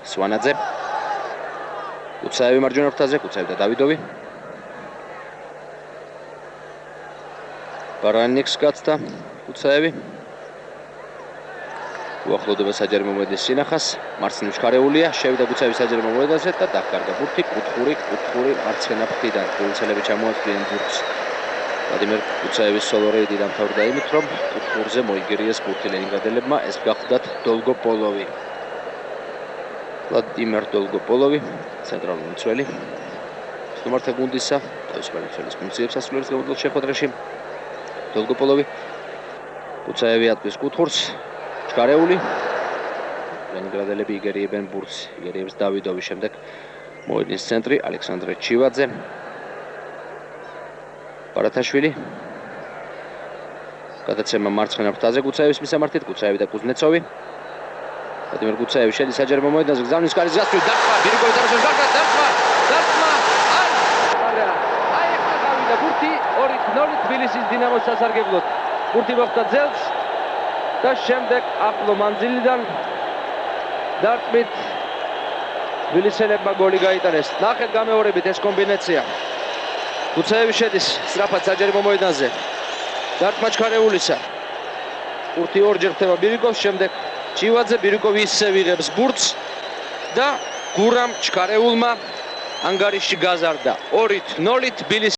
სვანაძე. კუცაევი მარჯვენა ფრთაზე, კუცაევი და დავიდოვი. ბარანიკს გაცდა კუცაევი. უახლოვდება საჯარო მოედნის სინახას, მარცხნივ ჩქარეულია, შევიდა კუცაევის საჯარო მოედანზე და დაკარგა ბურთი, კუთხური მარცხენა ფრთიდან გულცელები ჩამოადგენენ ბურთს. ვლადიმერ კუცაევის სოლო რეიდი დამთავრდა იმით, რომ კუთხურზე მოიგერიეს ბურთი ლენინგრადელებმა, ეს გახლდათ დოლგოპოლოვი. ვლადიმერ დოლგოპოლოვი, ცენტრალური მცველი. სტუმართა გუნდისა, თავისუფალი მცველის ფუნქციებს ასრულებს გამოდელ შეხვედრაში. დოლგოპოლოვი, კუცაევი ატყვის კუთხურს. ჩქარეული ლენინგრადელები იგერიებენ ბურთს, იგერიებს დავიდოვი, შემდეგ მოედნის ცენტრი ალექსანდრე ჩივაძე. ბარათაშვილი გადაცემა მარცხენა ფრთაზე კუცაევის მისამართით, კუცაევი და კუზნეცოვი. ვლადიმერ კუცაევი შედის საჯარო მოედანზე, გზავნის კარის გასწვრივ დარტყმა, ბირიკოვის დარბაზის გარდა დარტყმა. აი ახლა გავიდა ბურთი 2-0 თბილისის დინამოს სასარგებლოდ. ბურთი მოხვდა ძელს და შემდეგ ახლო მანძილიდან დარტყმით თბილისელებმა გოლი გაიტანეს. ნახეთ გამეორებით ეს კომბინაცია. კუცაევი შედის სწრაფად საჯარო მოედანზე. დარტყმა ჩქარეულისა. ბურთი ორჯერ ხდება ბირიკოვს, შემდეგ ჩივაძე, ბირიკოვი ისე ვიღებს ბურთს და გურამ ჩქარეულმა ანგარიში გაზარდა. 2-0 თბილისი